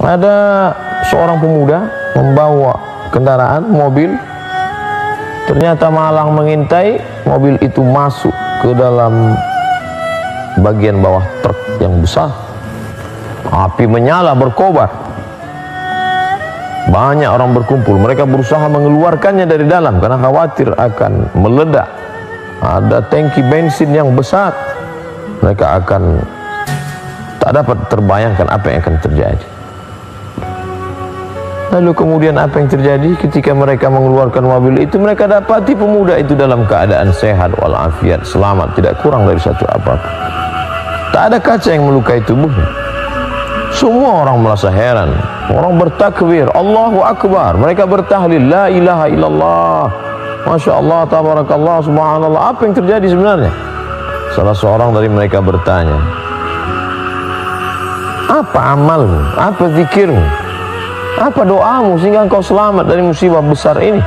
Ada seorang pemuda membawa kendaraan mobil, ternyata malang mengintai, mobil itu masuk ke dalam bagian bawah truk yang besar. Api menyala berkobar. Banyak orang berkumpul, mereka berusaha mengeluarkannya dari dalam karena khawatir akan meledak. Ada tangki bensin yang besar, mereka akan tak dapat terbayangkan apa yang akan terjadi. Lalu kemudian apa yang terjadi ketika mereka mengeluarkan mobil itu? Mereka dapati pemuda itu dalam keadaan sehat walafiat, selamat, tidak kurang dari satu apa-apa. Tak ada kaca yang melukai tubuhnya. Semua orang merasa heran, orang bertakbir, Allahu Akbar, mereka bertahlil, la ilaha illallah, Masya Allah, tabarakallah, subhanallah. Apa yang terjadi sebenarnya? Salah seorang dari mereka bertanya, apa amalmu, apa zikirmu, apa doamu sehingga engkau selamat dari musibah besar ini?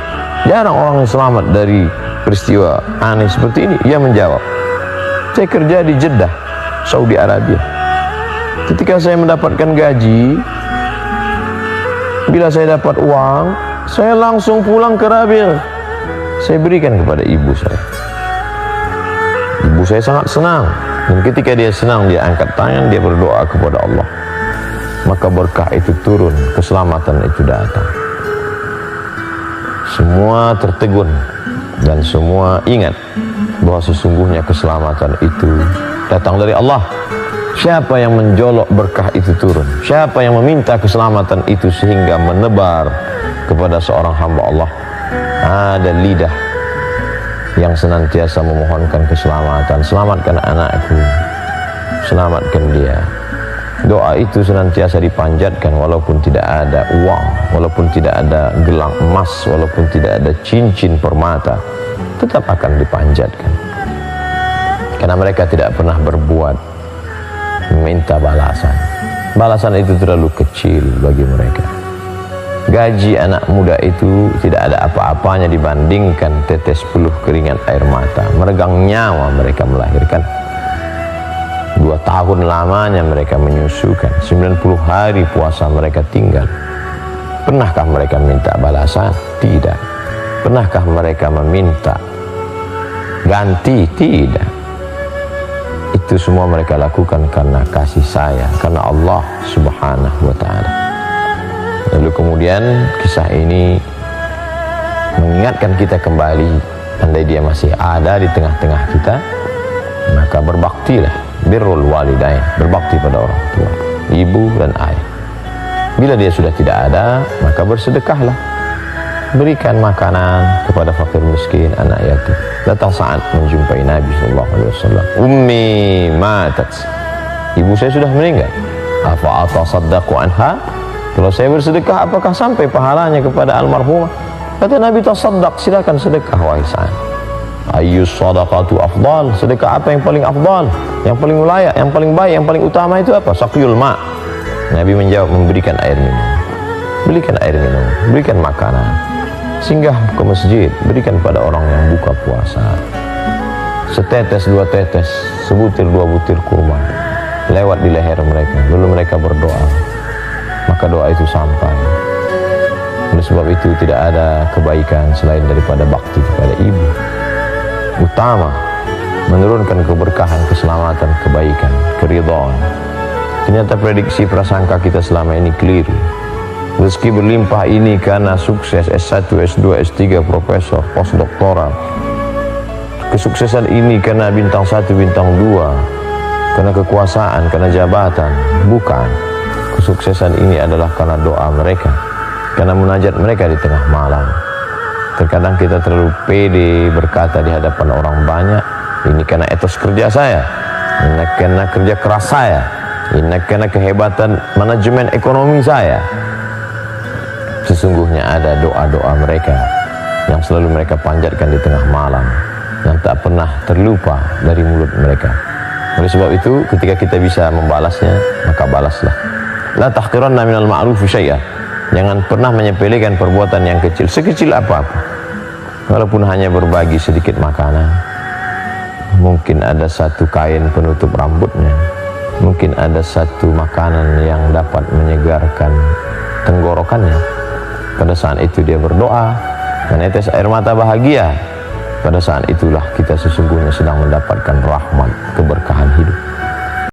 Jarang orang yang selamat dari peristiwa aneh seperti ini. Ia menjawab, saya kerja di Jeddah, Saudi Arabia. Ketika saya mendapatkan gaji, bila saya dapat uang, saya langsung pulang ke Rabil. Saya berikan kepada ibu saya. Ibu saya sangat senang. Dan ketika dia senang, dia angkat tangan, dia berdoa kepada Allah. Maka berkah itu turun, keselamatan itu datang. Semua tertegun dan semua ingat bahwa sesungguhnya keselamatan itu datang dari Allah. Siapa yang menjolok berkah itu turun? Siapa yang meminta keselamatan itu sehingga menebar kepada seorang hamba Allah? Ada lidah yang senantiasa memohonkan keselamatan. Selamatkan anakku, selamatkan dia. Doa itu senantiasa dipanjatkan walaupun tidak ada uang, walaupun tidak ada gelang emas, walaupun tidak ada cincin permata, tetap akan dipanjatkan. Karena mereka tidak pernah berbuat meminta balasan. Balasan itu terlalu kecil bagi mereka. Gaji anak muda itu tidak ada apa-apanya dibandingkan tetes peluh keringat air mata. Meregang nyawa mereka melahirkan. 2 tahun lamanya mereka menyusukan. 90 hari puasa mereka tinggal. Pernahkah mereka minta balasan? Tidak. Pernahkah mereka meminta ganti? Tidak. Itu semua mereka lakukan karena kasih sayang, karena Allah Subhanahu wa ta'ala. Lalu kemudian kisah ini mengingatkan kita kembali, andai dia masih ada di tengah-tengah kita, maka berbaktilah, birrul walidain, berbakti pada orang tua, ibu dan ayah. Bila dia sudah tidak ada, maka bersedekahlah, berikan makanan kepada fakir miskin, anak yatim. Datang saat menjumpai Nabi SAW. Ummi matat, ibu saya sudah meninggal. Afa atasaddaqu anha, kalau saya bersedekah apakah sampai pahalanya kepada almarhumah? Kata Nabi, tasaddaq, silakan sedekah wahai Sa'ad. Ayyus sadaqatu afdal, sedekah apa yang paling afdal, yang paling layak, yang paling baik, yang paling utama itu apa? Saqyul ma. Nabi menjawab, memberikan air minum. Berikan air minum, berikan makanan. Singgah ke masjid, berikan pada orang yang buka puasa. Setetes, 2 tetes, sebutir 2 butir kurma lewat di leher mereka, lalu mereka berdoa, maka doa itu sampai. Oleh sebab itu tidak ada kebaikan selain daripada bakti kepada ibu. Utama, menurunkan keberkahan, keselamatan, kebaikan, keridhaan. Ternyata prediksi prasangka kita selama ini keliru. Rezeki berlimpah ini karena sukses S1, S2, S3, profesor, postdoktoral. Kesuksesan ini karena bintang 1, bintang 2, karena kekuasaan, karena jabatan. Bukan. Kesuksesan ini adalah karena doa mereka, karena munajat mereka di tengah malam. Terkadang kita terlalu pede berkata di hadapan orang banyak, ini karena etos kerja saya, ini karena kerja keras saya, ini karena kehebatan manajemen ekonomi saya. Sesungguhnya ada doa-doa mereka yang selalu mereka panjatkan di tengah malam, yang tak pernah terlupa dari mulut mereka. Oleh sebab itu, ketika kita bisa membalasnya, maka balaslah. La tahqiranna minal ma'rufi syai'ah. Jangan pernah menyepelekan perbuatan yang kecil, sekecil apa-apa. Walaupun hanya berbagi sedikit makanan, mungkin ada 1 kain penutup rambutnya, mungkin ada satu makanan yang dapat menyegarkan tenggorokannya. Pada saat itu dia berdoa, menetes air mata bahagia. Pada saat itulah kita sesungguhnya sedang mendapatkan rahmat, keberkahan hidup.